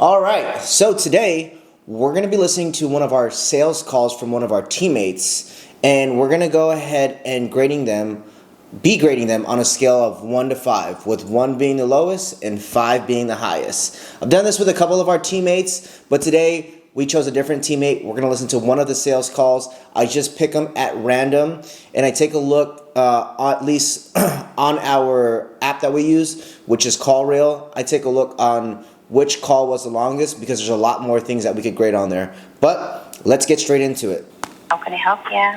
All right, so today we're going to be listening to one of our sales calls from one of our teammates, and we're going to go ahead and grading them on a scale of 1 to 5, with 1 being the lowest and 5 being the highest. I've done this with a couple of our teammates, but today we chose a different teammate. We're going to listen to one of the sales calls. I just pick them at random, and I take a look at least on our app that we use, which is CallRail. I take a look on which call was the longest because there's a lot more things that we could grade on there. But let's get straight into it. How can I help you?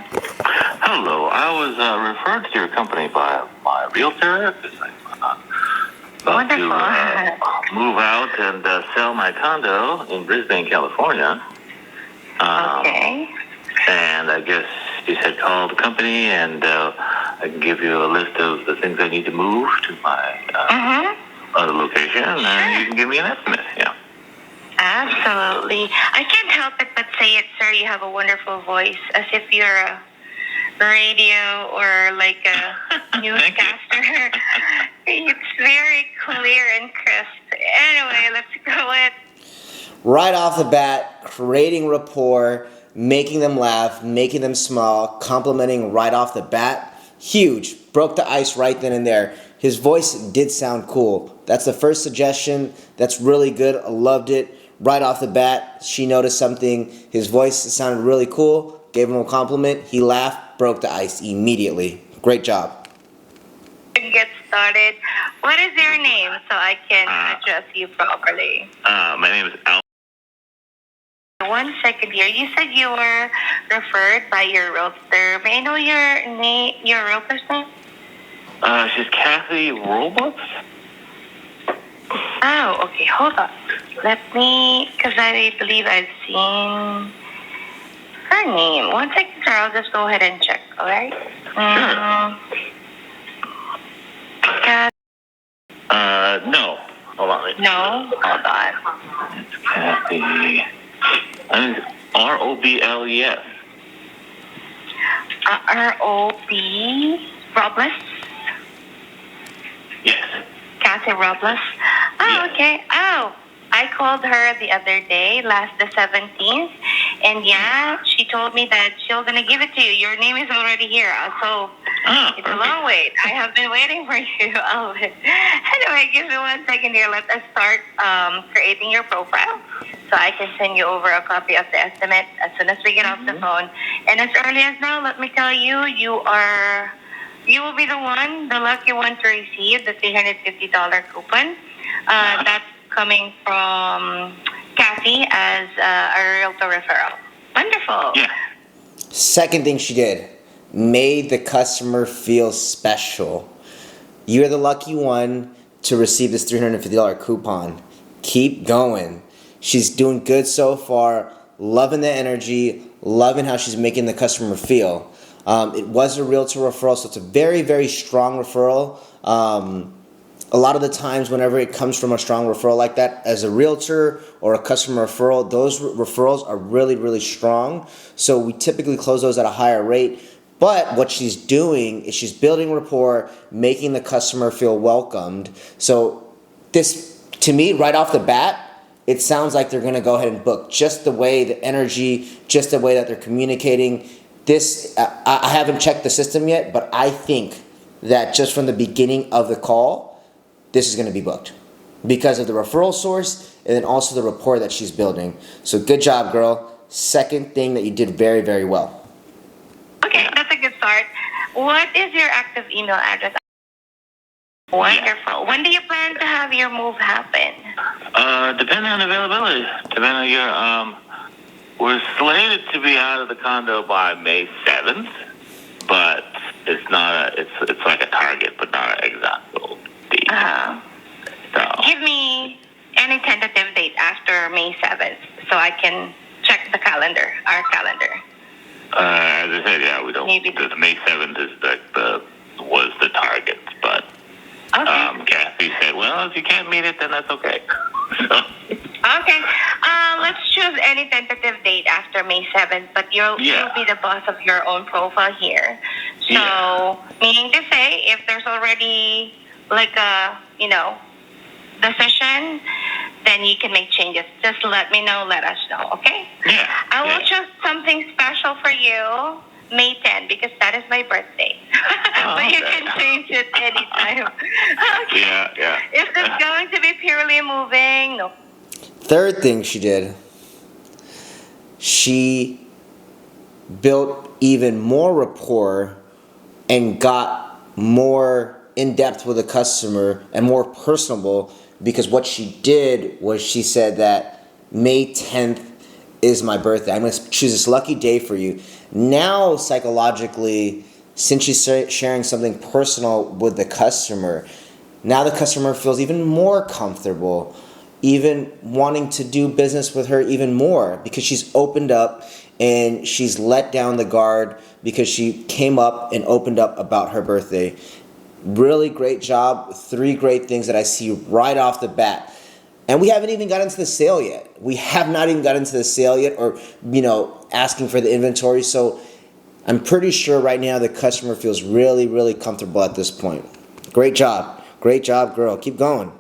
Hello, I was referred to your company by my realtor because I'm about to move out and sell my condo in Brisbane, California. Okay. And I guess you said call the company and I can give you a list of the things I need to move to my other location, and you can give me an estimate. Yeah. Absolutely. I can't help it but say it, sir. You have a wonderful voice, as if you're a radio or like a newscaster. It's very clear and crisp. Anyway, let's go with. Right off the bat, creating rapport, making them laugh, making them smile, complimenting right off the bat. Huge. Broke the ice right then and there. His voice did sound cool. That's the first suggestion. That's really good. I loved it. Right off the bat, she noticed something. His voice sounded really cool. Gave him a compliment. He laughed, broke the ice immediately. Great job. Get started. What is your name so I can address you properly? My name is Al. 1 second here. You said you were referred by your realtor. May I know your name, your realtor's name? She's Kathy Robles. Oh, okay. Hold on. Let me, because I believe I've seen her name. 1 second, sir. I'll just go ahead and check. All right. No. Hold on. No. Hold on. It's Kathy. I think it's Robles. R-O-B Robles. Yes. Kathy Robles. Oh, Yes. okay. Oh, I called her the other day, the 17th, and yeah, she told me that she's gonna give it to you. Your name is already here, so it's a long wait. I have been waiting for you. Anyway, give me 1 second here. Let us start creating your profile, so I can send you over a copy of the estimate as soon as we get off the phone. And as early as now, let me tell you, you will be the lucky one to receive the $350 coupon. That's coming from Kathy as a realtor referral. Wonderful. Yeah. Second thing she did, made the customer feel special. You're the lucky one to receive this $350 coupon. Keep going. She's doing good so far. Loving the energy. Loving how she's making the customer feel. It was a realtor referral, so it's a very, very strong referral. A lot of the times whenever it comes from a strong referral like that, as a realtor or a customer referral, those referrals are really, really strong. So we typically close those at a higher rate. But what she's doing is she's building rapport, making the customer feel welcomed. So this, to me, right off the bat, it sounds like they're going to go ahead and book. Just the way, the energy, just the way that they're communicating. This, I haven't checked the system yet, but I think that just from the beginning of the call, this is going to be booked because of the referral source and then also the rapport that she's building. So good job, girl. Second thing that you did very, very well. Okay, that's a good start. What is your active email address? Wonderful. When do you plan to have your move happen? Depending on availability. Depending on your, we're slated to be out of the condo by May 7th, but it's not it's like a target, but not an exact date. So. Give me any tentative date after May 7th so I can check the calendar, our calendar. As I said, yeah, we don't. Maybe. The May 7th is was the target, but Kathy said, well, if you can't meet it, then that's okay. Okay. Let's choose any tentative date after May 7th, but you'll be the boss of your own profile here. So, meaning to say, if there's already like a, decision, then you can make changes. Just let me know, let us know, okay? Yeah. I will yeah. choose something special for you, May 10, because that is my birthday. But you okay. can change it anytime. Okay. Yeah. Is this going to be purely moving? No. Third thing she did, she built even more rapport and got more in depth with the customer and more personable, because what she did was she said that May 10th is my birthday. I'm going to choose this lucky day for you. Now, psychologically, since she's sharing something personal with the customer, now the customer feels even more comfortable, even wanting to do business with her even more, because she's opened up and she's let down the guard because she came up and opened up about her birthday. Really great job. 3 great things that I see right off the bat. And we haven't even got into the sale yet. We have not even got into the sale yet, or, asking for the inventory. So I'm pretty sure right now the customer feels really, really comfortable at this point. Great job. Great job, girl. Keep going.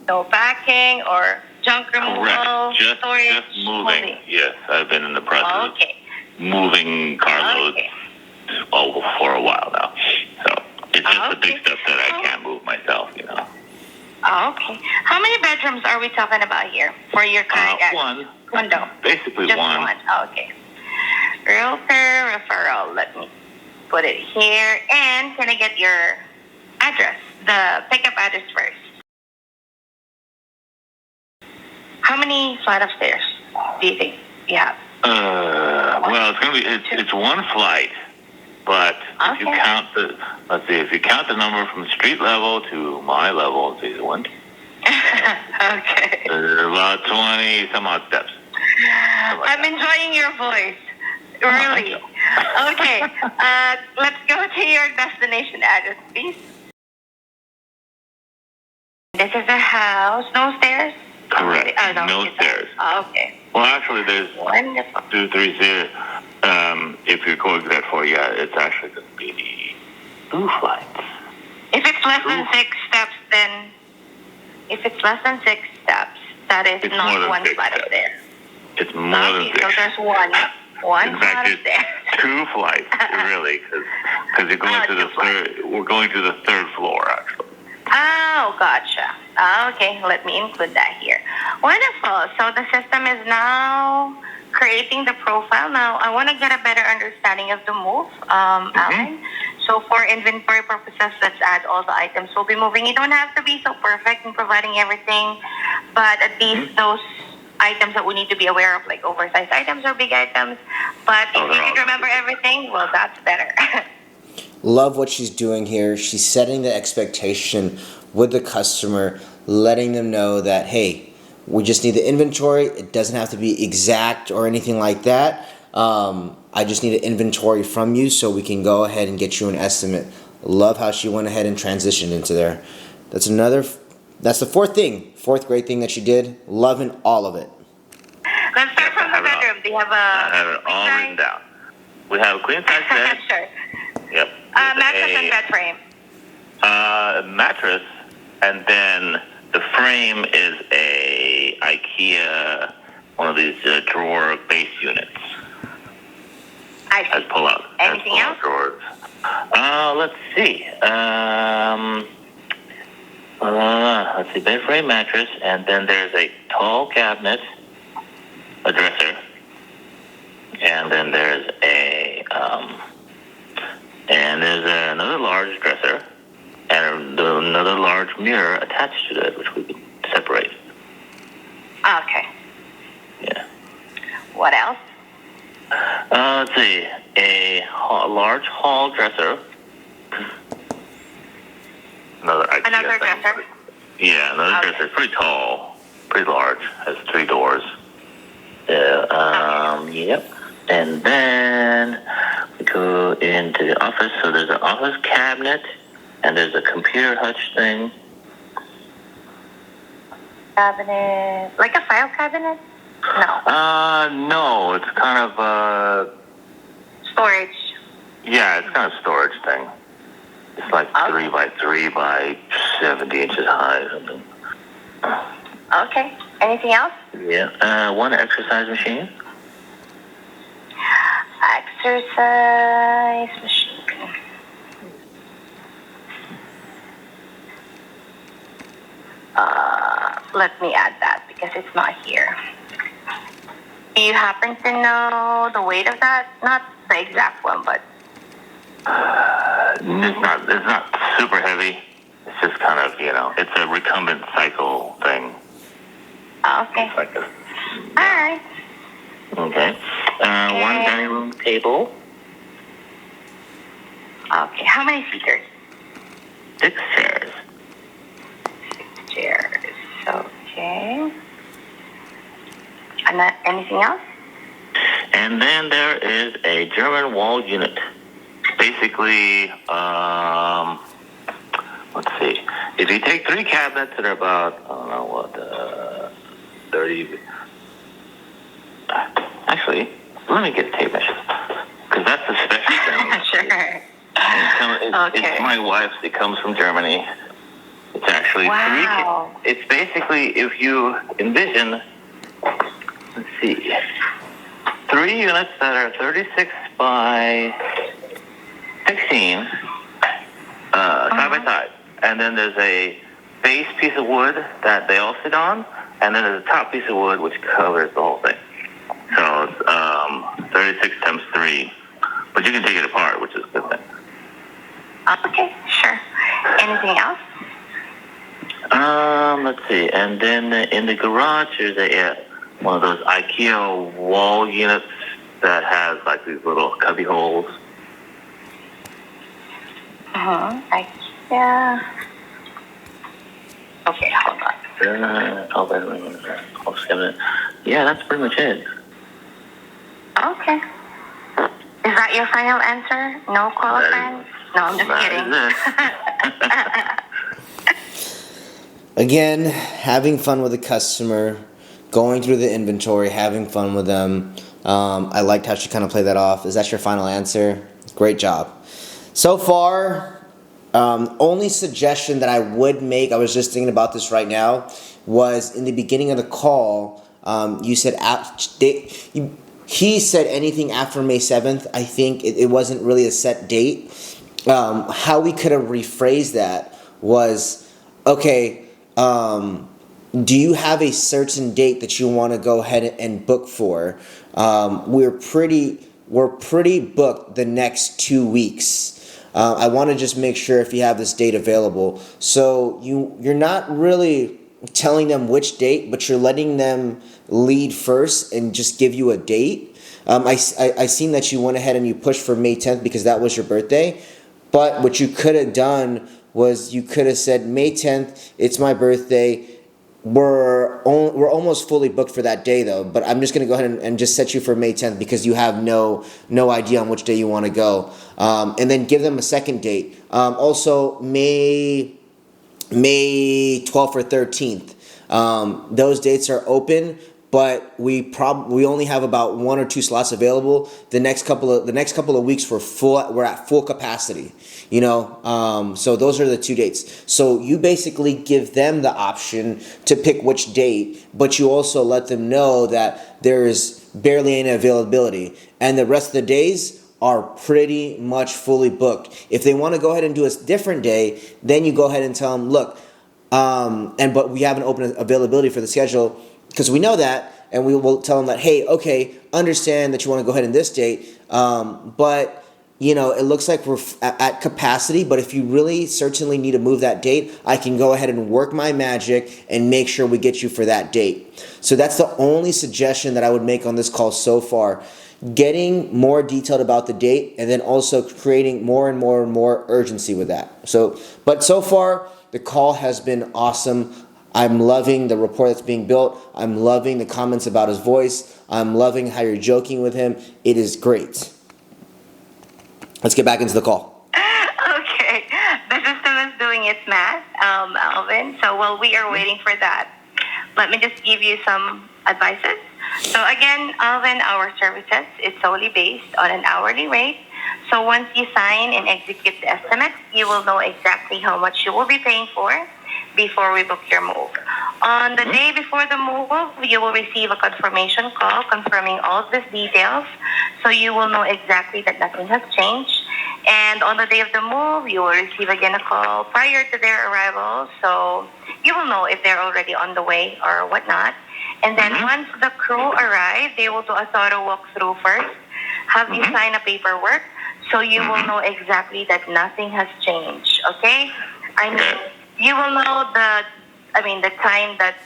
No packing or junk removal, Correct. storage, Just moving. Yes, I've been in the process Okay. of moving carloads Okay. for a while now. So it's just the big Okay. stuff that I can't move myself, Okay. How many bedrooms are we talking about here for your current One. condo? Basically Just one. one. Okay. Realtor referral. Let me put it here. And can I get your address? The pickup address first. How many flight of stairs do you think you have? Well, it's gonna be it's one flight, but if you Okay. count if you count the number from street level to my level, it's either one. Okay. There's about 20 some odd steps. I'm enjoying your voice. Really. Okay. Let's go to your destination address, please. This is a house. No stairs? Correct. Oh, No it's stairs. Okay. Well, actually, there's Wonderful. 2, 3 stairs. If you're going that far, it's actually going to be 2 flights. If it's less than Ooh. 6 steps, then... If it's less than 6 steps, that is It's more not than one 6 flight of steps. stairs. It's more than Okay, so 6. there's one. One In flight fact, of it's stairs. 2 flights, really, because you're going to the 2 flights. third. We're going to the 3rd floor, actually. Oh, gotcha. Okay, let me include that here. Wonderful. So the system is now creating the profile. Now, I want to get a better understanding of the move, Alan. So for inventory purposes, let's add all the items we'll be moving. You don't have to be so perfect in providing everything, but at least those items that we need to be aware of, like oversized items or big items. But if you could remember everything, well, that's better. Love what she's doing here. She's setting the expectation with the customer, letting them know that, hey, we just need the inventory. It doesn't have to be exact or anything like that. I just need an inventory from you so we can go ahead and get you an estimate. Love how she went ahead and transitioned into there. That's the 4th thing. 4th great thing that she did. Loving all of it. Let's start from the bedroom. Do you have I have a it all written down. We have a queen size bed. Sure. Yep. Mattress and bed frame. Mattress, and then the frame is a IKEA, one of these drawer base units. I Has see. pull out. Anything else? Drawers. Let's see. Let's see. Bed frame, mattress, and then there's a tall cabinet, a dresser, and then there's another large dresser, and another large mirror attached to it, which we can separate. Okay. Yeah. What else? Let's see. A large hall dresser. Another Another thing. dresser? Yeah, another dresser. Pretty tall, pretty large. Has 3 doors. Yep. And then we go into the office. So there's an office cabinet, and there's a computer hutch thing. Cabinet. Like a file cabinet? No. No, it's kind of Storage. yeah, it's kind of storage thing. It's like Okay. 3 by 3 by 70 inches high or something. Okay. Anything else? Yeah. One exercise machine. Exercise machine. Let me add that because it's not here. Do you happen to know the weight of that? Not the exact one, but It's not super heavy. It's just kind of, it's a recumbent cycle thing. okay. It's like a, All right. okay. One dining room table. Okay. How many seaters? 6 chairs. 6 chairs. Okay. And anything else? And then there is a German wall unit. Basically, let's see. If you take 3 cabinets that are about, 30. Actually, let me get the tape measure. Because that's the special thing. Sure. It's my wife's. It comes from Germany. It's actually wow. It's basically, if you envision, let's see, 3 units that are 36 by 16, side by side. And then there's a base piece of wood that they all sit on, and then there's a top piece of wood which covers the whole thing. So it's 36 times 3. But you can take it apart, which is a good thing. Okay, sure. Anything else? Let's see. And then in the garage, there's one of those IKEA wall units that has like these little cubby holes. IKEA. Okay, hold on. Yeah, that's pretty much it. Okay. Is that your final answer? No qualifying? No, I'm just kidding. Again, having fun with the customer, going through the inventory, having fun with them. I liked how she kind of played that off. Is that your final answer? Great job. So far, only suggestion that I would make, I was just thinking about this right now, was in the beginning of the call, you said he said anything after May 7th. I think it wasn't really a set date. How we could have rephrased that was, okay, do you have a certain date that you want to go ahead and book for? We're pretty booked the next 2 weeks. I want to just make sure if you have this date available. So you're not really telling them which date, but you're letting them lead first and just give you a date. I seen that you went ahead and you pushed for May 10th because that was your birthday. But what you could have done was you could have said, May 10th, it's my birthday. We're almost fully booked for that day though, but I'm just going to go ahead and just set you for May 10th because you have no idea on which day you want to go. And then give them a second date. Also, May 12th or 13th. Those dates are open, but we only have about 1 or 2 slots available. The next couple of weeks we're at full capacity. So those are the 2 dates. So you basically give them the option to pick which date, but you also let them know that there is barely any availability, and the rest of the days are pretty much fully booked. If they want to go ahead and do a different day, then you go ahead and tell them, look, but we have an open availability for the schedule because we know that, and we will tell them that, hey, okay, understand that you want to go ahead in this date, but it looks like we're at capacity, but if you really certainly need to move that date, I can go ahead and work my magic and make sure we get you for that date. So that's the only suggestion that I would make on this call so far. Getting more detailed about the date and then also creating more and more and more urgency with that. But so far, the call has been awesome. I'm loving the rapport that's being built. I'm loving the comments about his voice. I'm loving how you're joking with him. It is great. Let's get back into the call. Okay. The system is doing its math, Alvin. So while we are waiting for that, let me just give you some advices. So again, Alvin, our services is solely based on an hourly rate. So once you sign and execute the estimate, you will know exactly how much you will be paying for. before we book your move. On the day before the move, you will receive a confirmation call confirming all of these details, so you will know exactly that nothing has changed. And on the day of the move, you will receive again a call prior to their arrival, so you will know if they're already on the way or whatnot. And then once the crew arrive, they will do a thorough walkthrough first, have you sign a paperwork, so you will know exactly that nothing has changed, okay? I mean, you will know the time that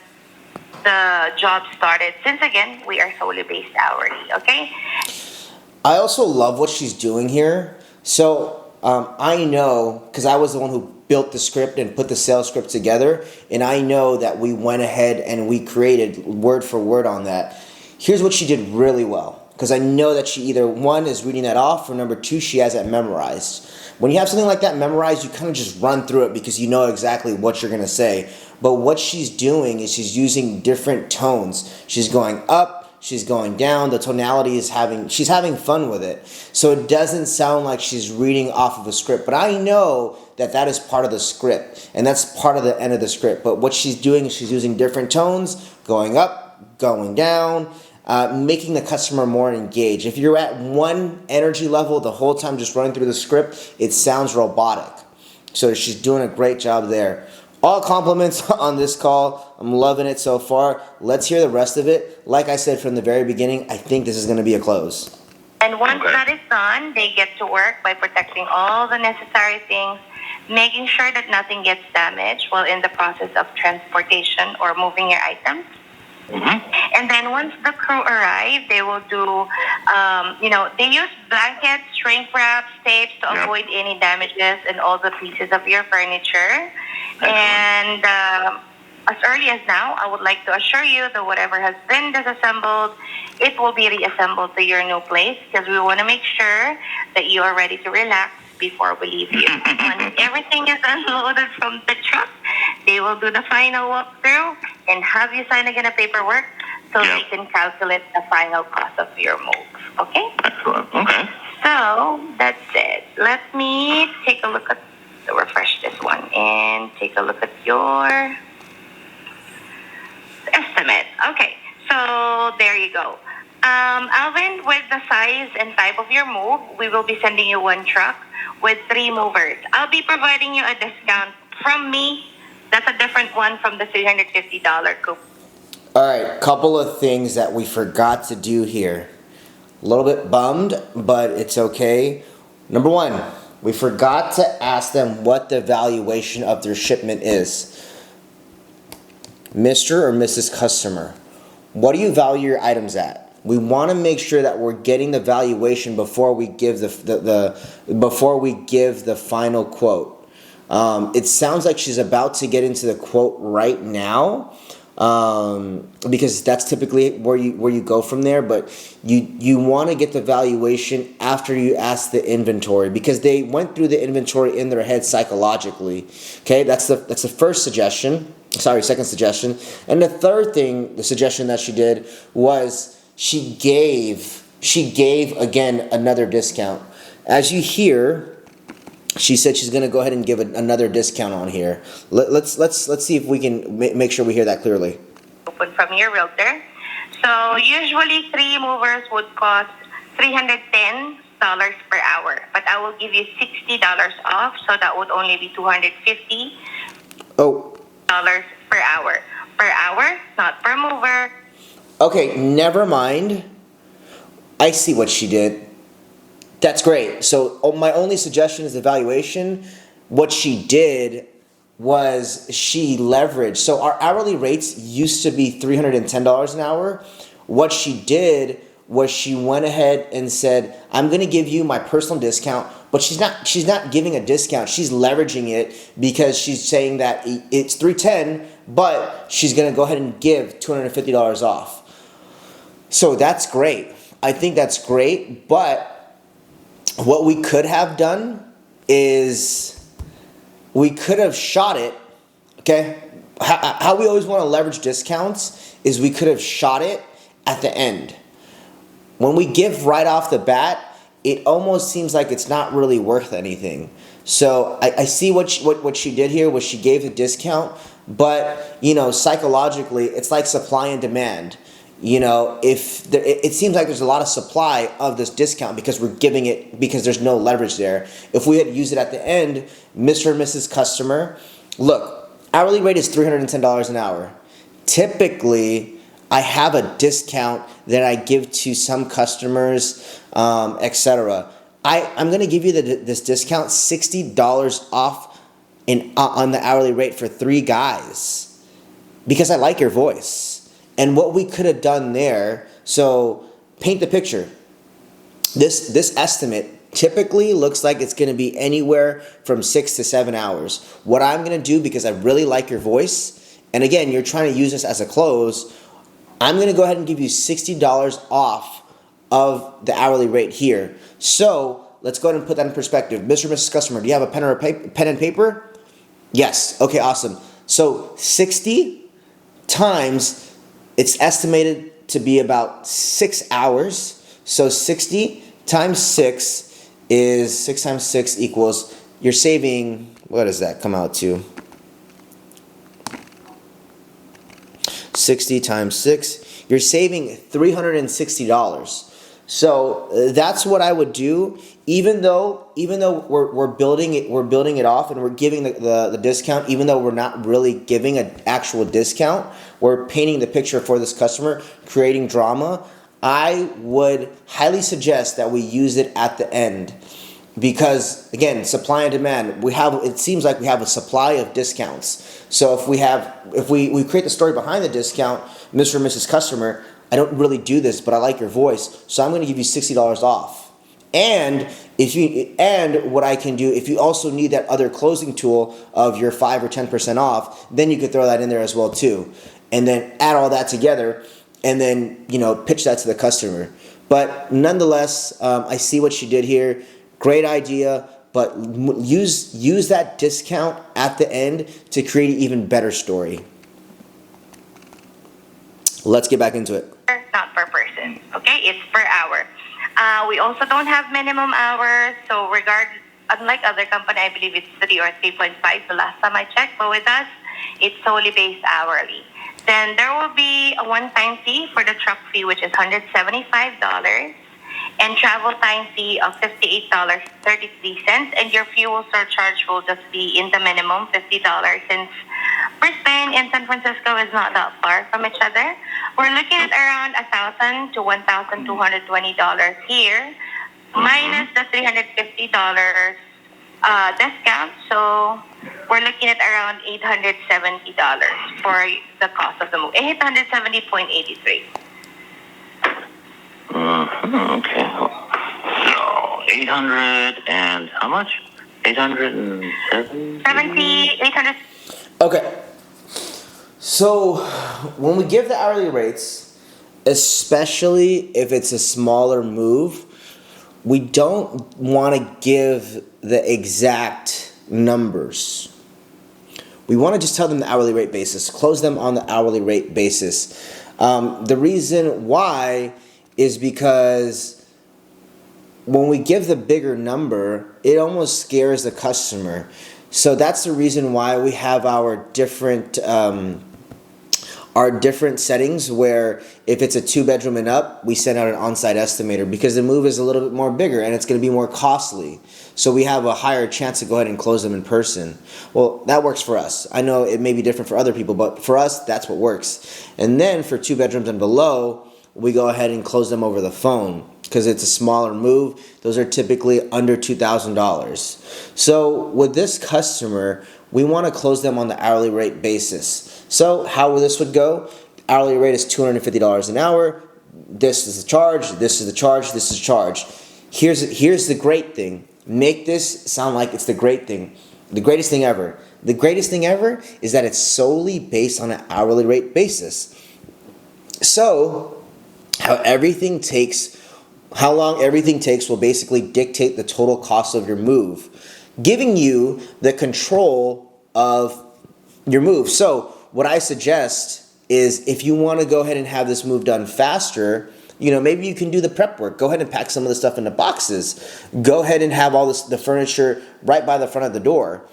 the job started, since again, we are solely based hourly, okay? I also love what she's doing here. So I know, because I was the one who built the script and put the sales script together, and I know that we went ahead and we created word for word on that. Here's what she did really well, because I know that she either, one, is reading that off, or number two, she has that memorized. When you have something like that memorized, you kind of just run through it because you know exactly what you're going to say. But what she's doing is she's using different tones. She's going up, she's going down. The tonality is she's having fun with it. So it doesn't sound like she's reading off of a script. But I know that that is part of the script, and that's part of the end of the script. But what she's doing is she's using different tones, going up, going down, making the customer more engaged. If you're at one energy level the whole time just running through the script, it sounds robotic. So she's doing a great job there. All compliments on this call. I'm loving it so far. Let's hear the rest of it. Like I said from the very beginning, I think this is going to be a close. And once that is done, they get to work by protecting all the necessary things, making sure that nothing gets damaged while in the process of transportation or moving your items. And then once the crew arrive, they will do, they use blankets, shrink wraps, tapes to avoid any damages and all the pieces of your furniture. And as early as now, I would like to assure you that whatever has been disassembled, it will be reassembled to your new place, because we want to make sure that you are ready to relax before we leave you. Once everything is unloaded from the truck, they will do the final walkthrough and have you sign again a paperwork so they can calculate the final cost of your move. Okay? Excellent. Okay. So that's it. Let me take a look at refresh this one and take a look at your estimate. Okay, so there you go. Alvin, with the size and type of your move, we will be sending you one truck with 3 movers. I'll be providing you a discount from me. That's a different one from the $350 coupon. All right, couple of things that we forgot to do here. A little bit bummed, but it's okay. Number one, we forgot to ask them what the valuation of their shipment is. Mr. or Mrs. Customer, what do you value your items at? We want to make sure that we're getting the valuation before we give before we give the final quote. It sounds like she's about to get into the quote right now, because that's typically where you go from there. But you want to get the valuation after you ask the inventory, because they went through the inventory in their head psychologically. Okay, that's the first suggestion. Second suggestion. And the third thing, the suggestion that she did was she gave again another discount. As you hear, she said she's going to go ahead and give another discount on here. Let's see if we can make sure we hear that clearly. Open from your realtor. So usually 3 movers would cost $310 per hour, but I will give you $60 off, so that would only be $250. Oh. Per hour. Per hour, not per mover. Okay, never mind. I see what she did. That's great. So my only suggestion is evaluation. What she did was she leveraged. So our hourly rates used to be $310 an hour. What she did was she went ahead and said, I'm going to give you my personal discount, but she's not giving a discount. She's leveraging it because she's saying that it's $310, but she's going to go ahead and give $250 off. So that's great. I think that's great, but what we could have done is we could have shot it, okay? How we always want to leverage discounts is we could have shot it at the end. When we give right off the bat, it almost seems like it's not really worth anything. So I see what she did here was she gave a discount, But, psychologically, it's like supply and demand. It seems like there's a lot of supply of this discount because we're giving it, because there's no leverage there. If we had used it at the end, Mr. and Mrs. Customer, look, hourly rate is $310 an hour. Typically, I have a discount that I give to some customers, etc. I'm going to give you this discount, $60 off on the hourly rate for 3 guys because I like your voice. And what we could have done there, so paint the picture. This estimate typically looks like it's going to be anywhere from 6 to 7 hours. What I'm going to do, because I really like your voice, and again, you're trying to use this as a close, I'm going to go ahead and give you $60 off of the hourly rate here. So let's go ahead and put that in perspective. Mr. and Mrs. Customer, do you have a pen and paper? Yes. Okay, awesome. So 60 times, it's estimated to be about 6 hours. So 60 times 6 is 6 times 6 equals, you're saving, what does that come out to? 60 times 6, you're saving $360. So that's what I would do. Even though we're building it off and we're giving the discount, even though we're not really giving an actual discount, we're painting the picture for this customer, creating drama. I would highly suggest that we use it at the end. Because again, supply and demand, it seems like we have a supply of discounts. So if we create the story behind the discount, Mr. and Mrs. Customer, I don't really do this, but I like your voice, so I'm going to give you $60 off. And what I can do, if you also need that other closing tool of your 5 or 10% off, then you could throw that in there as well too. And then add all that together and then, pitch that to the customer. But nonetheless, I see what she did here. Great idea, but use that discount at the end to create an even better story. Let's get back into it. Not per person, okay? It's per hour. We also don't have minimum hours, so unlike other company, I believe it's 3 or 3.5 the last time I checked, but with us, it's solely based hourly. Then there will be a one-time fee for the truck fee, which is $175, and travel time fee of $58.33, and your fuel surcharge will just be in the minimum $50, since Brisbane and San Francisco is not that far from each other. We're looking at around $1,000 to $1,220 here, minus the $350 discount. So we're looking at around $870 for the cost of the move. $870.83. Okay. So 800 and how much? 870? 800. Okay. So when we give the hourly rates, especially if it's a smaller move, we don't want to give the exact numbers. We want to just tell them the hourly rate basis, close them on the hourly rate basis. The reason why is because when we give the bigger number, it almost scares the customer. So that's the reason why we have our different settings, where if it's a 2-bedroom and up, we send out an on-site estimator because the move is a little bit more bigger and it's going to be more costly. So we have a higher chance to go ahead and close them in person. Well, that works for us. I know it may be different for other people, but for us, that's what works. And then for 2 bedrooms and below, we go ahead and close them over the phone because it's a smaller move. Those are typically under $2,000. So with this customer, we want to close them on the hourly rate basis. So how this would go, hourly rate is $250 an hour. This is the charge, this is the charge, this is the charge. Here's the great thing. Make this sound like it's the great thing. The greatest thing ever. The greatest thing ever is that it's solely based on an hourly rate basis. So how long everything takes will basically dictate the total cost of your move, giving you the control of your move. So what I suggest is, if you want to go ahead and have this move done faster, maybe you can do the prep work. Go ahead and pack some of the stuff into boxes. Go ahead and have all the furniture right by the front of the door.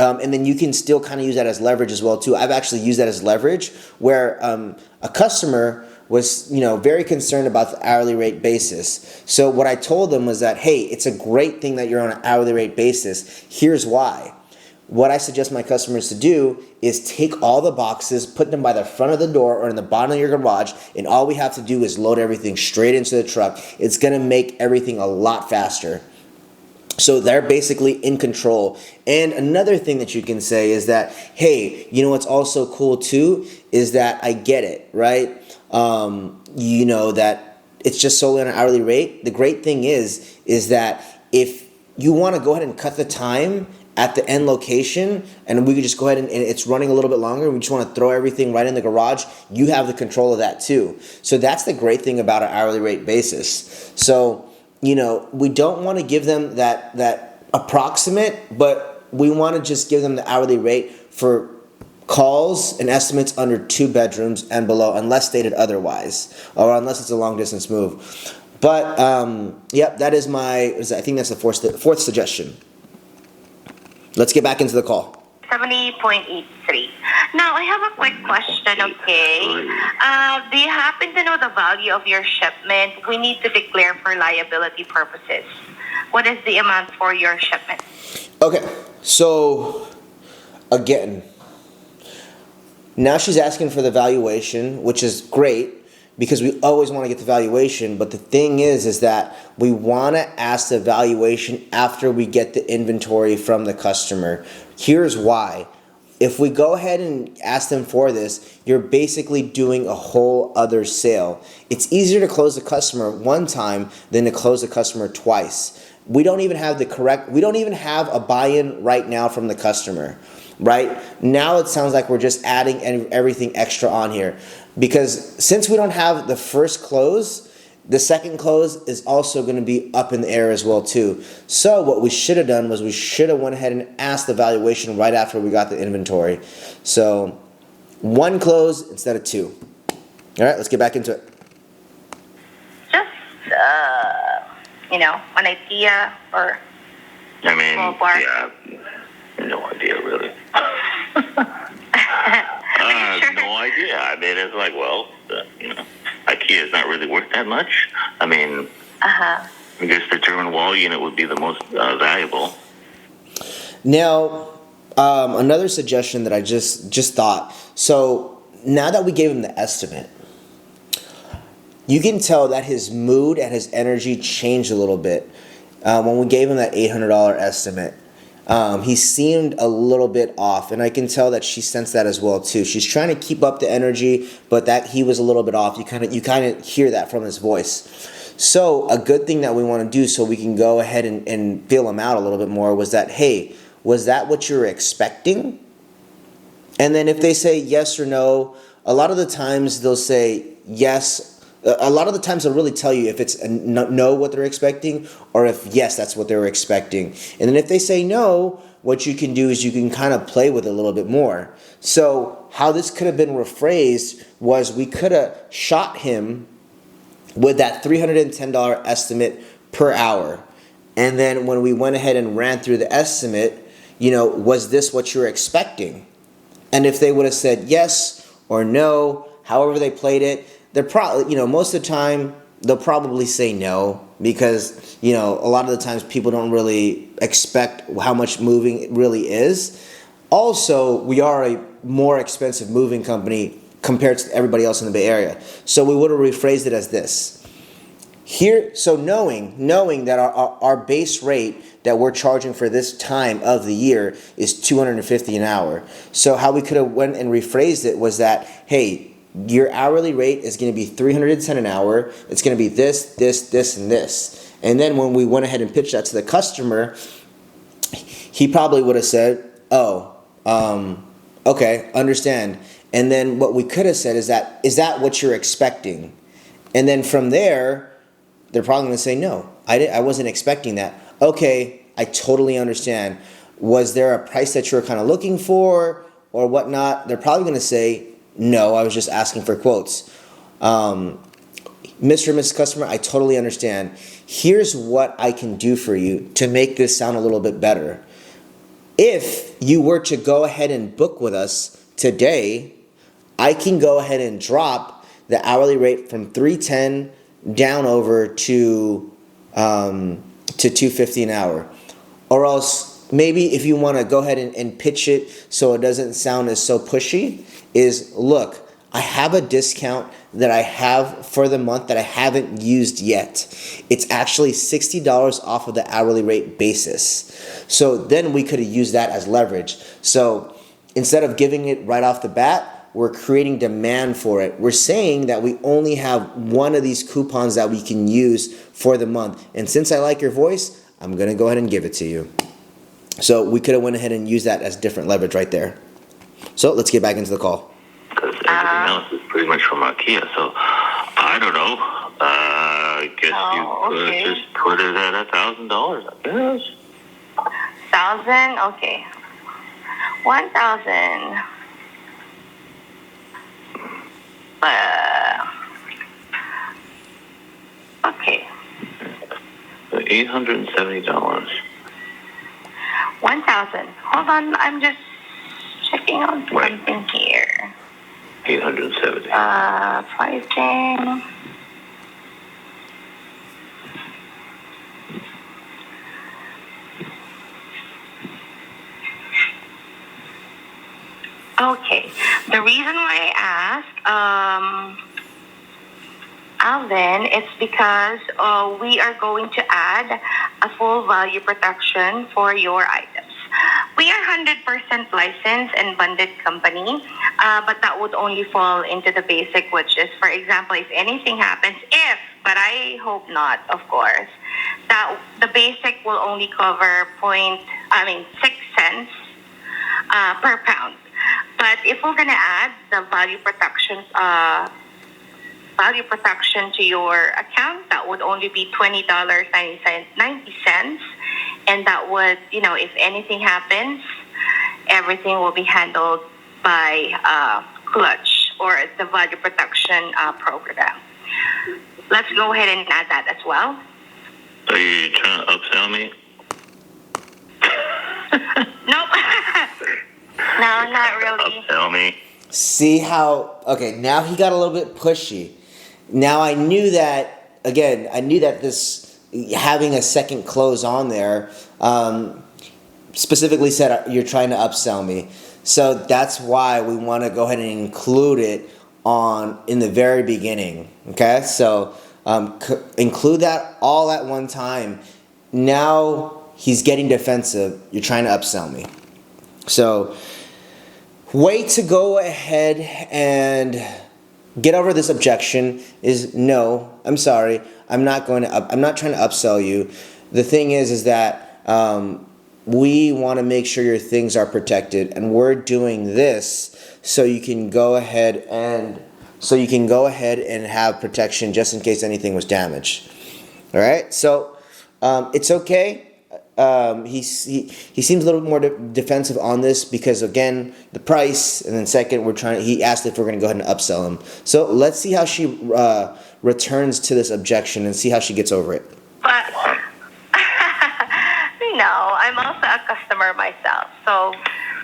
And then you can still kind of use that as leverage as well too. I've actually used that as leverage where a customer was, very concerned about the hourly rate basis. So what I told them was that, hey, it's a great thing that you're on an hourly rate basis. Here's why. What I suggest my customers to do is take all the boxes, put them by the front of the door or in the bottom of your garage, and all we have to do is load everything straight into the truck. It's going to make everything a lot faster. So they're basically in control. And another thing that you can say is that, hey, what's also cool too is that I get it, right? That it's just solely on an hourly rate. The great thing is that if you want to go ahead and cut the time at the end location and we could just go ahead and it's running a little bit longer, we just want to throw everything right in the garage, you have the control of that too. So that's the great thing about an hourly rate basis. So, we don't want to give them that approximate, but we want to just give them the hourly rate for calls and estimates under 2 bedrooms and below, unless stated otherwise, or unless it's a long distance move. But that is I think that's the fourth suggestion. Let's get back into the call. 70.83. Now, I have a quick question, okay? Do you happen to know the value of your shipment? We need to declare for liability purposes. What is the amount for your shipment? Okay, so again, now she's asking for the valuation, which is great because we always want to get the valuation. But the thing is that we want to ask the valuation after we get the inventory from the customer. Here's why. If we go ahead and ask them for this, you're basically doing a whole other sale. It's easier to close the customer one time than to close the customer twice. We don't even have a buy-in right now from the customer, right? Now it sounds like we're just adding everything extra on here. Because since we don't have the first close, the second close is also going to be up in the air as well too. So what we should have done was we should have went ahead and asked the valuation right after we got the inventory. So 1 close instead of 2. All right, let's get back into it. Just, an idea or ballpark. Yeah, no idea really. No idea. I mean, it's like, IKEA is not really worth that much. I mean, I guess the German wall unit would be the most valuable. Now, another suggestion that I just thought. So now that we gave him the estimate, you can tell that his mood and his energy changed a little bit when we gave him that $800 estimate. He seemed a little bit off, and I can tell that she sensed that as well too. She's trying to keep up the energy, but that he was a little bit off. You kind of hear that from his voice. So a good thing that we want to do so we can go ahead and feel him out a little bit more was that, hey, was that what you were expecting? And then if they say yes or no, a lot of the times they'll say yes. A lot of the times they'll really tell you if it's a no what they're expecting or if yes that's what they were expecting. And then if they say no, what you can do is you can kind of play with it a little bit more. So how this could have been rephrased was we could have shot him with that $310 estimate per hour. And then when we went ahead and ran through the estimate, was this what you were expecting? And if they would have said yes or no, however they played it, they're probably, most of the time, they'll probably say no because, a lot of the times people don't really expect how much moving it really is. Also, we are a more expensive moving company compared to everybody else in the Bay Area. So we would have rephrased it as this. Here, so knowing that our base rate that we're charging for this time of the year is $250 an hour. So how we could have went and rephrased it was that, hey, your hourly rate is going to be $310 an hour. It's going to be this, and this. And then when we went ahead and pitched that to the customer, he probably would have said, okay, understand. And then what we could have said is that what you're expecting? And then from there, they're probably going to say, no, I wasn't expecting that. Okay, I totally understand. Was there a price that you were kind of looking for or whatnot? They're probably going to say, no, I was just asking for quotes. Mr. and Mrs. Customer, I totally understand. Here's what I can do for you to make this sound a little bit better. If you were to go ahead and book with us today, I can go ahead and drop the hourly rate from $310 down over to $250 an hour. Or else maybe if you want to go ahead and pitch it so it doesn't sound as so pushy, is look, I have a discount that I have for the month that I haven't used yet. It's actually $60 off of the hourly rate basis. So then we could have used that as leverage. So instead of giving it right off the bat, we're creating demand for it. We're saying that we only have one of these coupons that we can use for the month. And since I like your voice, I'm going to go ahead and give it to you. So we could have went ahead and used that as different leverage right there. So let's get back into the call. Because everything else is pretty much from IKEA. So I don't know. I guess you could just put it at $1,000. I guess. 1,000? Okay. 1,000. Okay. So $870. 1,000. Hold on, I'm just checking on something here. 870. Pricing. Okay. The reason why I asked, Alvin, it's because we are going to add a full value protection for your items. We are 100% licensed and bonded company, but that would only fall into the basic, which is, for example, if anything happens, but I hope not, of course, that the basic will only cover 6 cents per pound. But if we're gonna add the value protection to your account, that would only be $20.90, and that would, if anything happens, everything will be handled by Clutch or the value protection program. Let's go ahead and add that as well. Are you trying to upsell me? Nope. No, not really. Upsell me? See how, okay, now he got a little bit pushy. Now I knew that this having a second close on there specifically said you're trying to upsell me. So that's why we want to go ahead and include it in the very beginning. Okay, so include that all at one time. Now he's getting defensive. You're trying to upsell me. So way to go ahead and get over this objection is no, I'm sorry. I'm not trying to upsell you. The thing is that we want to make sure your things are protected, and we're doing this so you can go ahead and have protection just in case anything was damaged. All right? So it's okay. He seems a little more defensive on this because, again, the price, and then second, he asked if we're going to go ahead and upsell him. So let's see how she returns to this objection and see how she gets over it. But no, I'm also a customer myself, so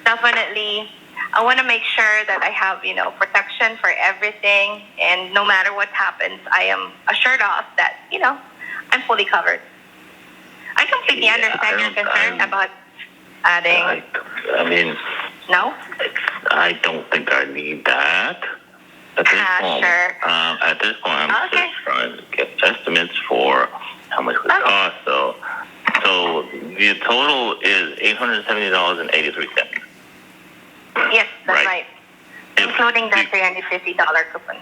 definitely I want to make sure that I have protection for everything, and no matter what happens, I am assured of that I'm fully covered. I completely understand your concern about adding. No? I don't think I need that. At this point, sure. At this point, I'm just trying to get estimates for how much it would cost. So the total is $870.83. Yes, that's right. Including the $350 coupon.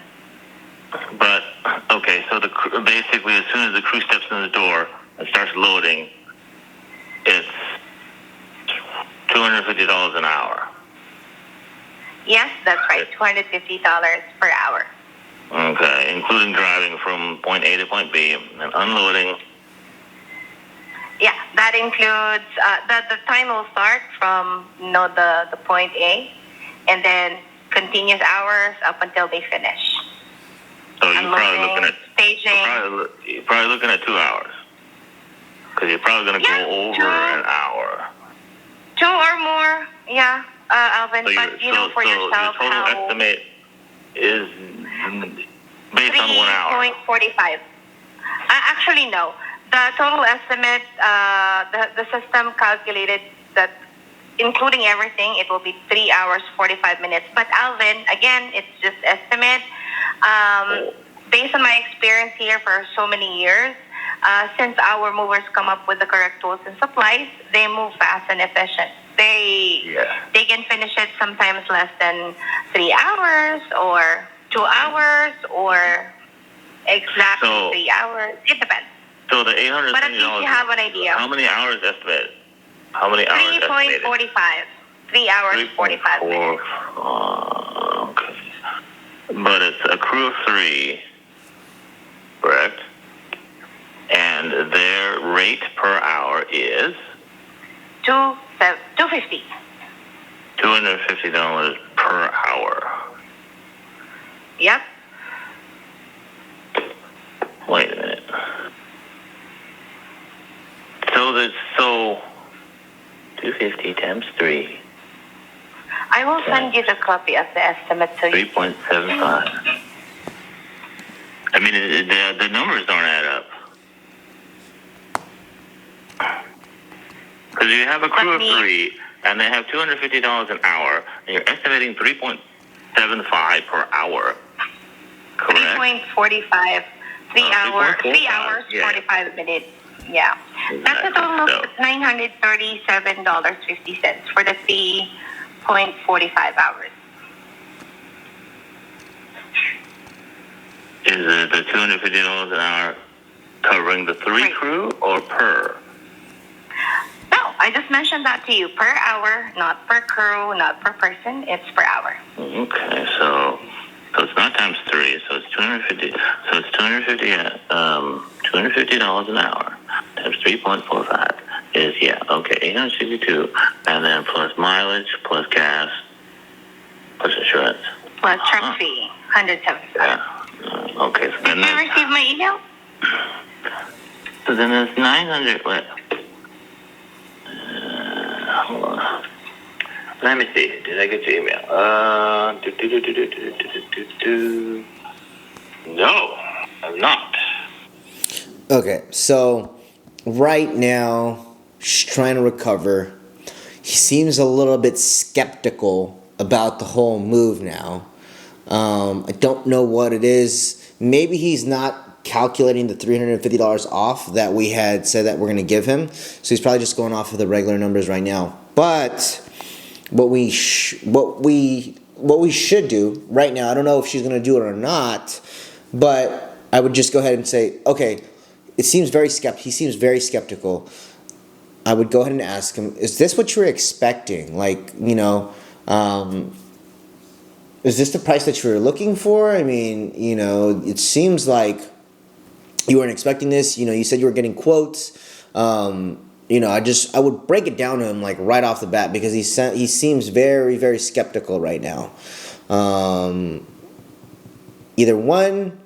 But, okay, so basically as soon as the crew steps in the door and starts loading, it's $250 an hour. Yes, that's right. $250 per hour. Okay, including driving from point A to point B and unloading. Yeah, that includes the time will start from the point A, and then continuous hours up until they finish. So you're probably looking at staging. You're probably looking at 2 hours, because you're probably going to go over an hour. 2 2 or more, yeah, Alvin. But you know for yourself your total how estimate is based on 1 hour. 3.45. Actually, no. The total estimate, the system calculated that including everything, it will be 3 hours, 45 minutes. But Alvin, again, it's just estimate. Based on my experience here for so many years, since our movers come up with the correct tools and supplies, they move fast and efficient. They can finish it sometimes less than 3 hours or 2 hours or exactly 3 hours. It depends. So the $870. But at least you have an idea. How many hours estimated? How many hours 3.45. 3 hours, 45 minutes. Okay. But it's a crew of 3, correct? And their rate per hour is $250. $250 per hour. Yep. Wait a minute. So 250 times 3. I will send you the copy of the estimate so you 3.75. I mean, the numbers don't add up. Because you have a crew of 3, and they have $250 an hour, and you're estimating 3.75 per hour. Correct? 3.45. 3 hours, 3 hours, yeah. 45 minutes. Yeah. That's a total of $937.50 for the 3.45 hours. Is the $250 an hour covering the 3 crew or per? No, I just mentioned that to you. Per hour, not per crew, not per person. It's per hour. Okay, so it's not times 3, so it's 250. So it's $250 an hour times 3.45 is 862, and then plus mileage, plus gas, plus insurance, plus truck fee, $175. Yeah. Okay. So Did you receive my email? So then it's 900. Wait. Hold on. Let me see. Did I get your email? No, I'm not. Okay, so right now she's trying to recover. He seems a little bit skeptical about the whole move now. I don't know what it is. Maybe he's not calculating the $350 off that we had said that we're going to give him. So he's probably just going off of the regular numbers right now. But what we should do right now, I don't know if she's going to do it or not, but I would just go ahead and say, okay, he seems very skeptical. I would go ahead and ask him, is this what you were expecting? Like, is this the price that you were looking for? I mean, it seems like you weren't expecting this. You said you were getting quotes. I would break it down to him like right off the bat because he seems very, very skeptical right now. Either one,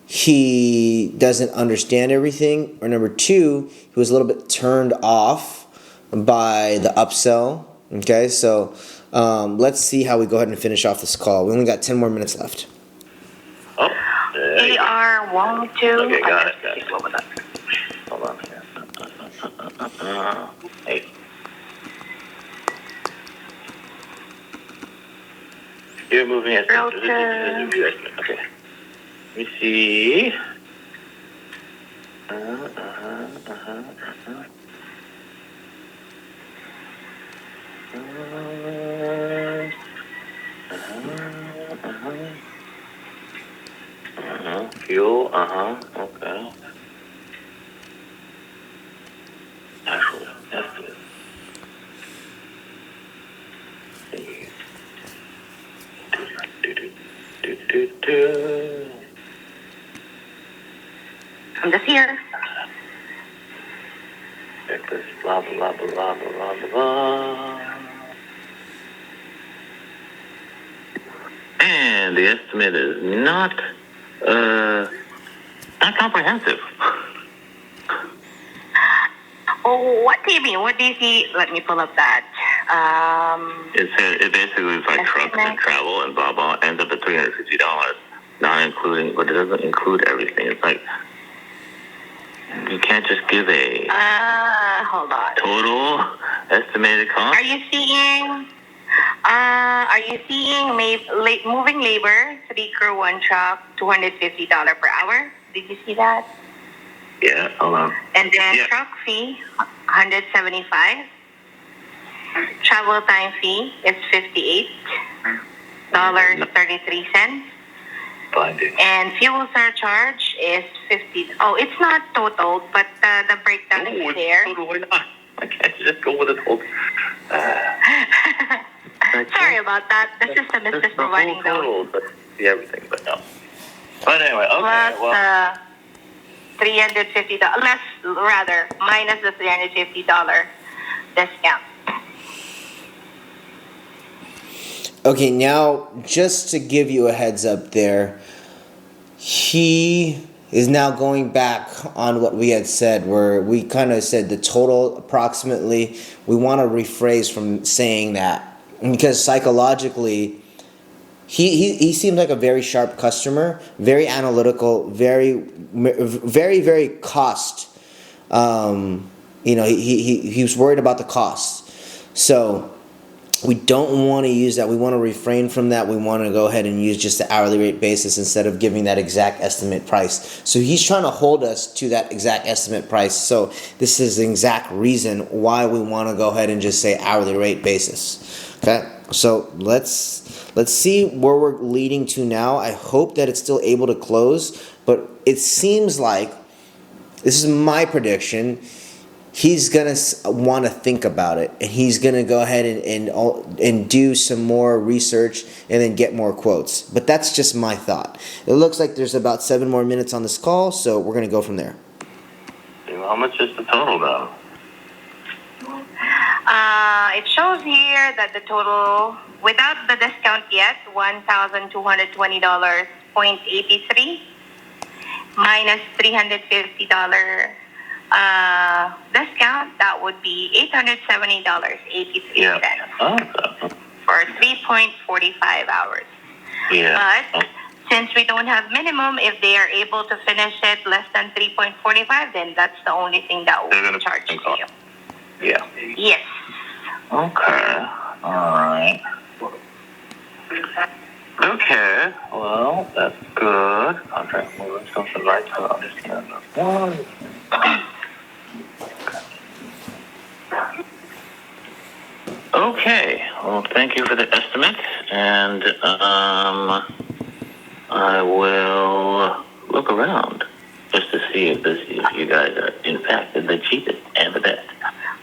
he doesn't understand everything, or number two, he was a little bit turned off by the upsell. Okay, so let's see how we go ahead and finish off this call. We only got 10 more minutes left. Oh, AR12. Okay, got it. Hold on. Hey. You're moving at okay. Let me see. Fuel, okay. Actually, that's good. I'm just here. Checklist, blah, blah, blah, blah, blah, blah, blah. And the estimate is not comprehensive. Oh, what do you mean? What do you see? Let me pull up that It basically is like trucks and travel and blah blah ends up at $350, not including, but it doesn't include everything. It's like you can't just give a hold on. total estimated cost. Are you seeing? Moving labor, 3 crew, 1 truck, $250 per hour? Did you see that? Yeah, hold on. And then Yeah. truck fee, $175. Travel time fee is $58.33. Blinding. And fuel surcharge is $50. Oh, it's not total, but the breakdown is there. Totally not. I can't just go with it whole. Sorry about that. The system is just providing those. total, but see everything, but no. But anyway, okay. Plus Well, $350, minus the $350 discount. Okay, now just to give you a heads up there, he is now going back on what we had said, where we kind of said the total approximately. We want to rephrase from saying that because psychologically, he seems like a very sharp customer, very analytical, very cost. He was worried about the cost, so. We don't want to use that. We want to refrain from that. We want to go ahead and use just the hourly rate basis instead of giving that exact estimate price. So he's trying to hold us to that exact estimate price. So this is the exact reason why we want to go ahead and just say hourly rate basis. Okay? So let's see where we're leading to now. I hope that it's still able to close, but it seems like, this is my prediction, he's going to want to think about it, and he's going to go ahead and do some more research and then get more quotes. But that's just my thought. It looks like there's about 7 more minutes on this call, so we're going to go from there. how much is the total though? It shows here that the total, without the discount yet, $1,220.83 minus $350 discount, that would be $870.83 Yeah. Oh, for 3.45 hours. yeah. But since we don't have minimum, if they are able to finish it less than 3.45, then that's the only thing that They're will gonna charge to you. Yeah. Yes. Okay. All right. Okay. Well, that's good. Contract moving something right to understand that one. Okay. Well, thank you for the estimate, and I will look around just to see if you guys are in fact the cheapest and the best.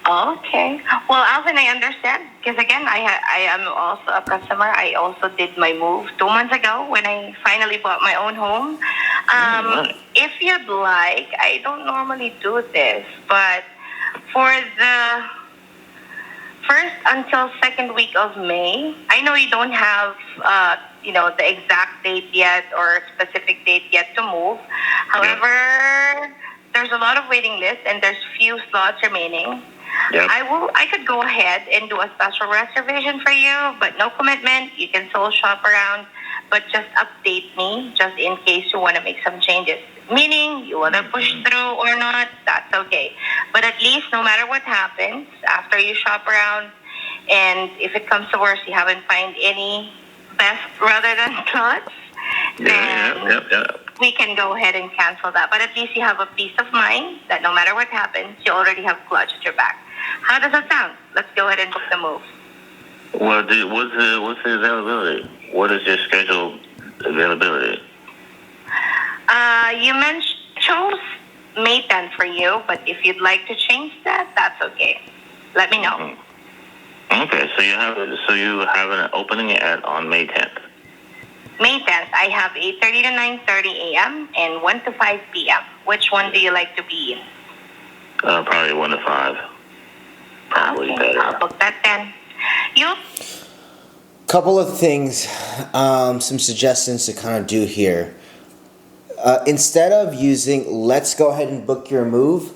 Okay. Well, Alvin, I understand because again, I am also a customer. I also did my move 2 months ago when I finally bought my own home. Right. If you'd like, I don't normally do this, but for the first until second week of May, I know you don't have the exact date yet or specific date yet to move. However, there's a lot of waiting lists and there's few slots remaining. Yep. I could go ahead and do a special reservation for you, but no commitment. You can still shop around, but just update me just in case you want to make some changes. Meaning you want to push through or not, that's okay. But at least no matter what happens, after you shop around, and if it comes to worse, you haven't found any best rather than slots, then we can go ahead and cancel that. But at least you have a peace of mind that no matter what happens, you already have Clutch at your back. How does that sound? Let's go ahead and book the move. Well, what's the availability? What is your scheduled availability? You chose May 10th for you, but if you'd like to change that, that's okay. Let me know. Mm-hmm. Okay, so you have an opening on May 10th. May 10th, I have 8:30 to 9:30 a.m. and 1 to 5 p.m. Which one do you like to be in? Probably 1 to 5. Probably okay, better. I'll book that then. You? Couple of things, some suggestions to kind of do here. Instead of using let's go ahead and book your move,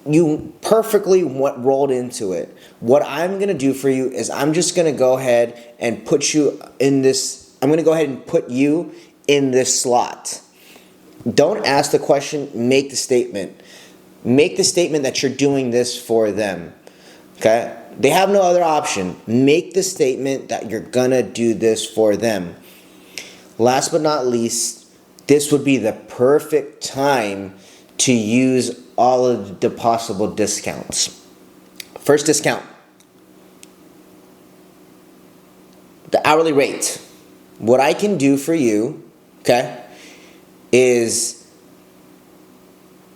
you perfectly rolled into it. What I'm going to do for you is I'm just going to go ahead and put you in this. I'm going to go ahead and put you in this slot. Don't ask the question, make the statement. Make the statement that you're doing this for them. Okay? They have no other option. Make the statement that you're going to do this for them. Last but not least, this would be the perfect time to use all of the possible discounts. First discount, the hourly rate. What I can do for you, okay, is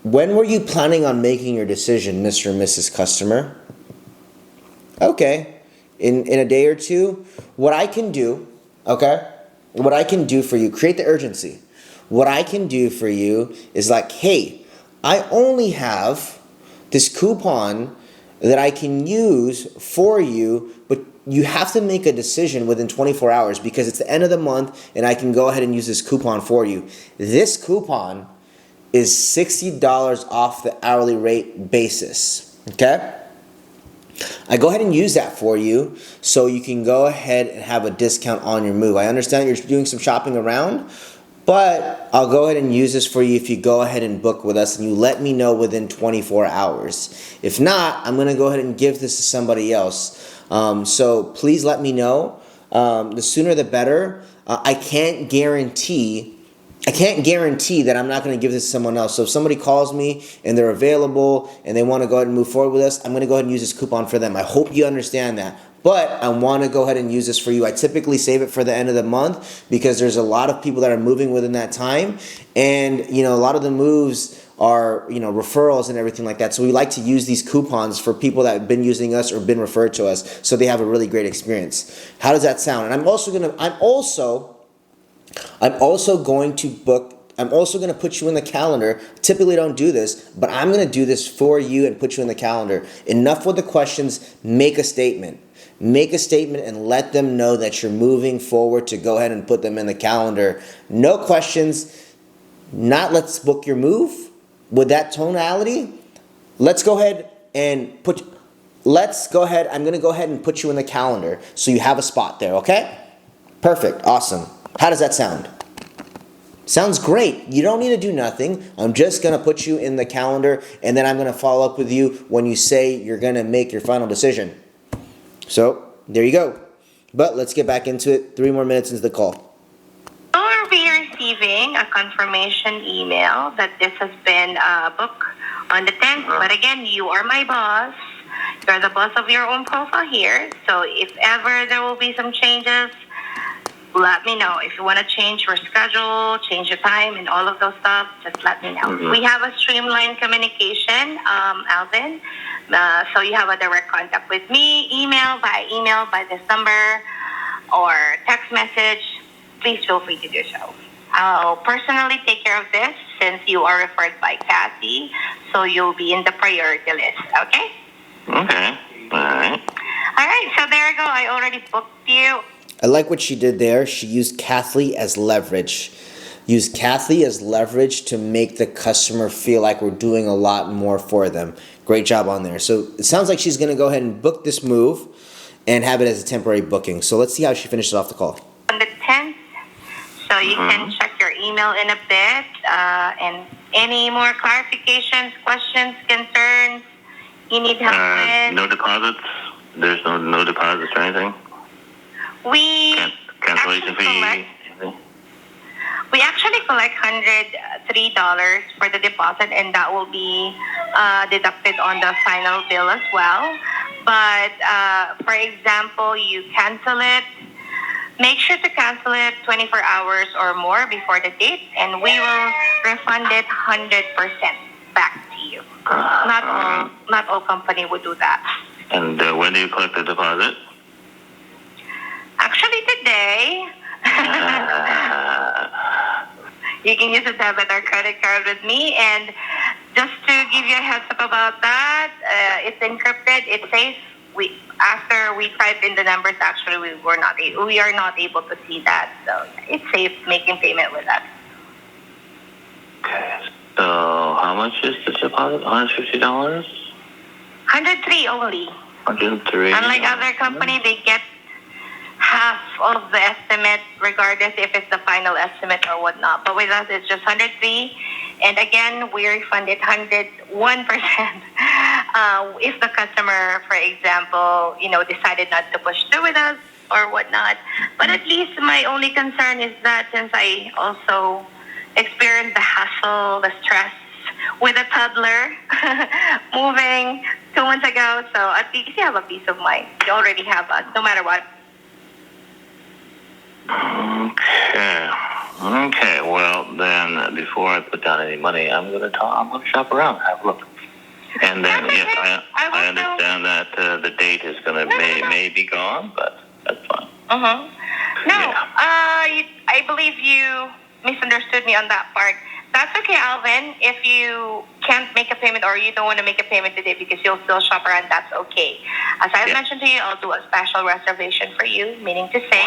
when were you planning on making your decision, Mr. and Mrs. Customer? Okay, in a day or two. What I can do, okay, what I can do for you, create the urgency. What I can do for you is like, hey, I only have this coupon that I can use for you, but you have to make a decision within 24 hours because it's the end of the month and I can go ahead and use this coupon for you. This coupon is $60 off the hourly rate basis, okay? I go ahead and use that for you so you can go ahead and have a discount on your move. I understand you're doing some shopping around, but I'll go ahead and use this for you if you go ahead and book with us and you let me know within 24 hours. If not, I'm going to go ahead and give this to somebody else. So please let me know. The sooner the better. I can't guarantee that I'm not going to give this to someone else. So if somebody calls me and they're available and they want to go ahead and move forward with us, I'm going to go ahead and use this coupon for them. I hope you understand that. But I want to go ahead and use this for you. I typically save it for the end of the month because there's a lot of people that are moving within that time. And, a lot of the moves are, referrals and everything like that. So we like to use these coupons for people that have been using us or been referred to us so they have a really great experience. How does that sound? And I'm also going to put you in the calendar. Typically don't do this, but I'm going to do this for you and put you in the calendar. Enough with the questions. Make a statement. Make a statement and let them know that you're moving forward to go ahead and put them in the calendar. No questions. Not let's book your move. With that tonality, let's go ahead and I'm going to go ahead and put you in the calendar so you have a spot there, okay? Perfect. Awesome. How does that sound? Sounds great. You don't need to do nothing. I'm just going to put you in the calendar and then I'm going to follow up with you when you say you're going to make your final decision. So, there you go. But let's get back into it. 3 more minutes into the call. You'll be receiving a confirmation email that this has been booked on the 10th. But again, you are my boss. You're the boss of your own profile here. So if ever there will be some changes, let me know. If you want to change your schedule, change your time, and all of those stuff, just let me know. Mm-hmm. We have a streamlined communication, Alvin. So you have a direct contact with me, email by this number, or text message. Please feel free to do so. I'll personally take care of this since you are referred by Kathy, so you'll be in the priority list, okay? Okay. All right. All right, so there you go. I already booked you. I like what she did there. She used Kathy as leverage. Use Kathy as leverage to make the customer feel like we're doing a lot more for them. Great job on there. So it sounds like she's going to go ahead and book this move and have it as a temporary booking. So let's see how she finishes off the call. On the 10th, so you can check your email in a bit. And any more clarifications, questions, concerns you need help with? No deposits? There's no deposits or anything? We cancellation fee? We actually collect $103 for the deposit, and that will be deducted on the final bill as well. But for example, you cancel it, make sure to cancel it 24 hours or more before the date, and we will refund it 100% back to you. Not all company would do that. And when do you collect the deposit? Actually, today. You can use a debit or credit card with me, and just to give you a heads up about that, it's encrypted, it's safe. After we type in the numbers, actually we are not able to see that, so it's safe making payment with us. Okay, so how much is the deposit? $150? 103 only. 103. Unlike other company, they get half of the estimate, regardless if it's the final estimate or whatnot. But with us, it's just 103. And again, we refund it 101%. If the customer, for example, decided not to push through with us or whatnot. But at least my only concern is that since I also experienced the hassle, the stress with a toddler moving 2 months ago, so at least you have a peace of mind. You already have us, no matter what. Okay. Well, then before I put down any money, I'm gonna shop around, have a look, and then yes, I understand that the date is gonna may be gone, but that's fine. No, I believe you misunderstood me on that part. That's okay, Alvin. If you can't make a payment or you don't want to make a payment today because you'll still shop around, that's okay. As I mentioned to you, I'll do a special reservation for you, meaning to say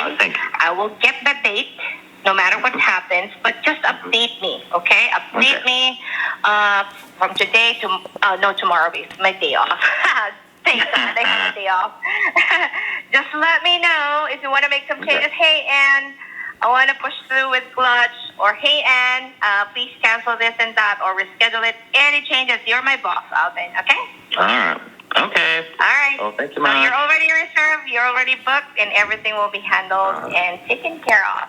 I will get the date no matter what happens, but just update me, okay? Update me from today to, tomorrow is my day off. Thank God I have a day off. Just let me know if you want to make some changes. Hey, Ann, I want to push through with Clutch. Or, hey, Ann, please cancel this and that or reschedule it. Any changes, you're my boss, Alvin, okay? All right. Okay. All right. Well, thank you, so you're already reserved, you're already booked, and everything will be handled and taken care of.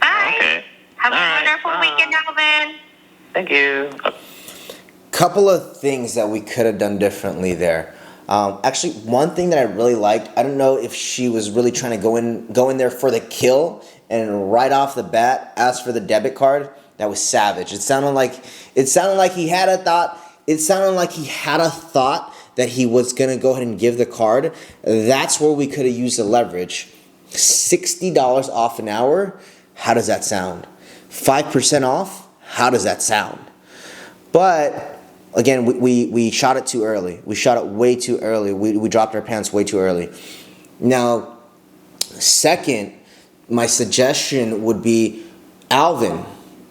Bye. Okay. Have a wonderful weekend, Alvin. Thank you. Couple of things that we could have done differently there. Actually, one thing that I really liked, I don't know if she was really trying to go in there for the kill and right off the bat ask for the debit card. That was savage. It sounded like he had a thought. It sounded like he had a thought that he was gonna go ahead and give the card. That's where we could have used the leverage. $60 off an hour. How does that sound? 5% off. How does that sound? But again, we shot it too early. We shot it way too early. We dropped our pants way too early. Now, second, my suggestion would be, Alvin,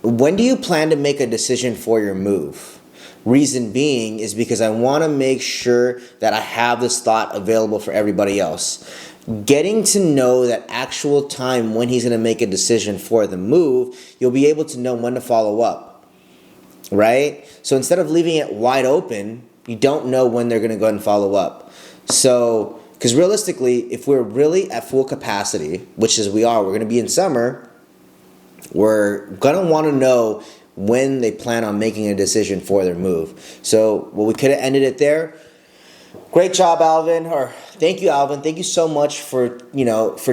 when do you plan to make a decision for your move? Reason being is because I want to make sure that I have this thought available for everybody else. Getting to know that actual time when he's going to make a decision for the move, you'll be able to know when to follow up. Right? So instead of leaving it wide open, you don't know when they're going to go ahead and follow up. So, because realistically, if we're really at full capacity, which is we're going to be in summer, we're going to want to know when they plan on making a decision for their move. So, we could have ended it there. Great job, Alvin. Or thank you, Alvin. Thank you so much for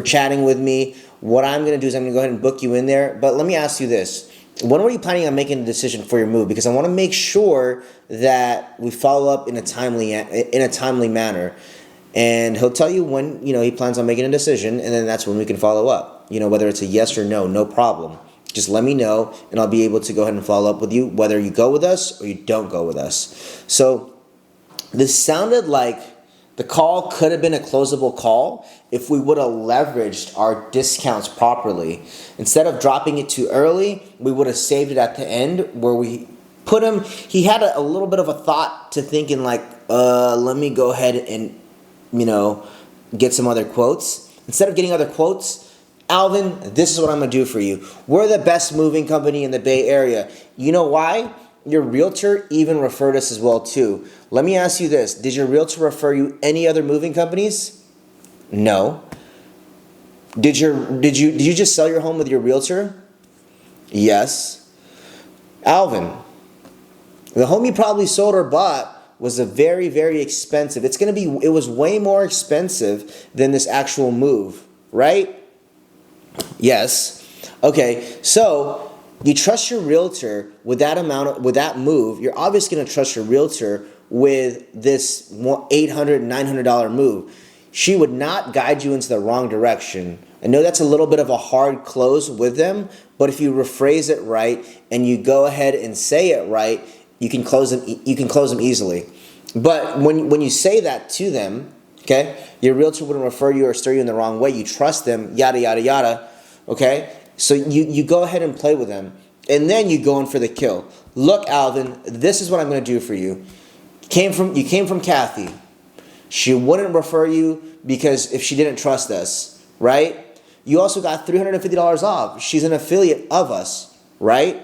chatting with me. What I'm going to do is I'm going to go ahead and book you in there. But let me ask you this. When were you planning on making a decision for your move? Because I want to make sure that we follow up in a timely manner. And he'll tell you when, he plans on making a decision, and then that's when we can follow up. Whether it's a yes or no problem. Just let me know, and I'll be able to go ahead and follow up with you, whether you go with us or you don't go with us. So this sounded like the call could have been a closable call if we would have leveraged our discounts properly. Instead of dropping it too early, we would have saved it at the end where we put him. He had a little bit of a thought to thinking like, let me go ahead and, get some other quotes. Instead of getting other quotes, Alvin, this is what I'm going to do for you. We're the best moving company in the Bay Area. You know why? Your realtor even referred us as well too. Let me ask you this. Did your realtor refer you any other moving companies? No. Did you just sell your home with your realtor? Yes. Alvin, the home you probably sold or bought was a very, very expensive. It was way more expensive than this actual move, right? Yes. Okay, so you trust your realtor with that move. You're obviously going to trust your realtor with this $800, $900 move. She would not guide you into the wrong direction. I know that's a little bit of a hard close with them, but if you rephrase it right and you go ahead and say it right, you can close them. You can close them easily. But when you say that to them, okay, your realtor wouldn't refer you or steer you in the wrong way. You trust them, yada yada yada. Okay, so you go ahead and play with them, and then you go in for the kill. Look, Alvin, this is what I'm going to do for you. You came from Kathy. She wouldn't refer you because if she didn't trust us, right? You also got $350 off. She's an affiliate of us, right?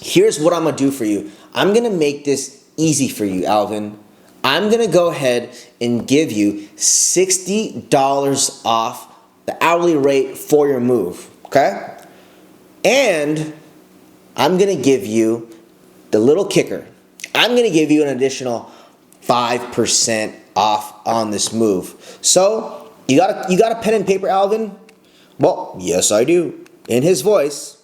Here's what I'm going to do for you. I'm going to make this easy for you, Alvin. I'm going to go ahead and give you $60 off the hourly rate for your move, okay? And I'm going to give you the little kicker. I'm going to give you an additional 5% off on this move. So, you got a pen and paper, Alvin? Well, yes, I do. In his voice.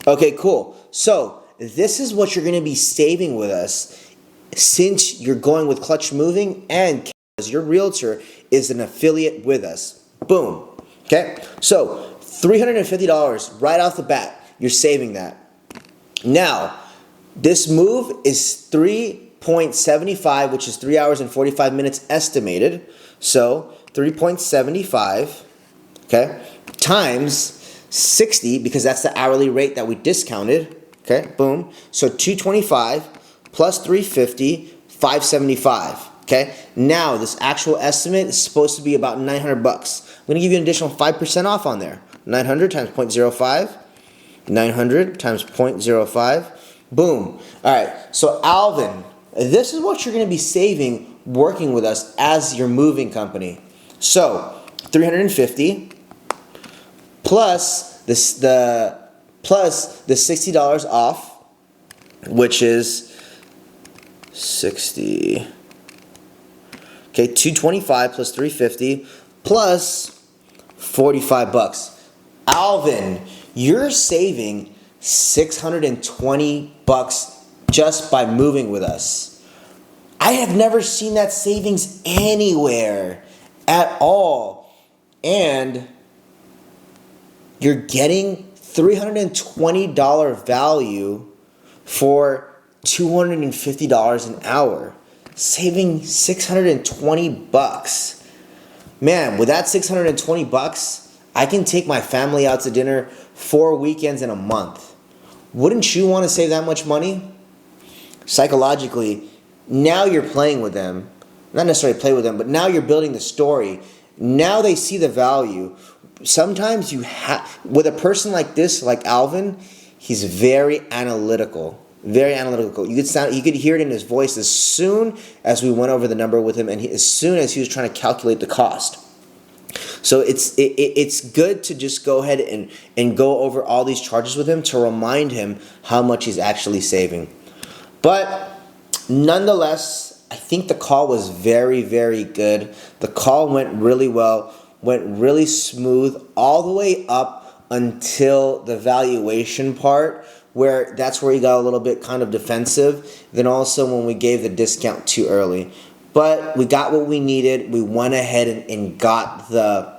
Okay, cool. So, this is what you're going to be saving with us since you're going with Clutch Moving and as your realtor is an affiliate with us. Boom. Okay? So, $350 right off the bat. You're saving that. Now, this move is 3.75, which is 3 hours and 45 minutes estimated. So, 3.75, okay, times 60, because that's the hourly rate that we discounted. Okay, boom. So, 225 plus 350, 575. Okay, now this actual estimate is supposed to be about $900. I'm going to give you an additional 5% off on there. 900 times 0.05. 900 times 0.05. Boom. All right. So, Alvin, this is what you're going to be saving working with us as your moving company. So, 350 plus the $60 off, which is 60. Okay, 225 plus 350 plus $45. Alvin, you're saving $620 just by moving with us. I have never seen that savings anywhere at all. And you're getting $320 value for $250 an hour. Saving $620. Man, with that $620, I can take my family out to dinner 4 weekends in a month. Wouldn't you want to save that much money? Psychologically, now you're playing with them. Not necessarily play with them, but now you're building the story. Now they see the value. Sometimes you have, with a person like this, like Alvin, he's very analytical. Very analytical. You could hear it in his voice as soon as we went over the number with him, and as soon as he was trying to calculate the cost. So it's good to just go ahead and go over all these charges with him to remind him how much he's actually saving. But nonetheless, I think the call was very, very good. The call went really well, went really smooth all the way up until the valuation part, where that's where he got a little bit kind of defensive. Then also when we gave the discount too early. But we got what we needed. We went ahead and got the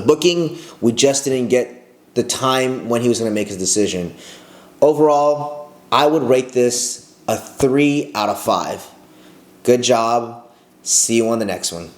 booking. We just didn't get the time when he was going to make his decision. Overall, I would rate this a 3 out of 5. Good job. See you on the next one.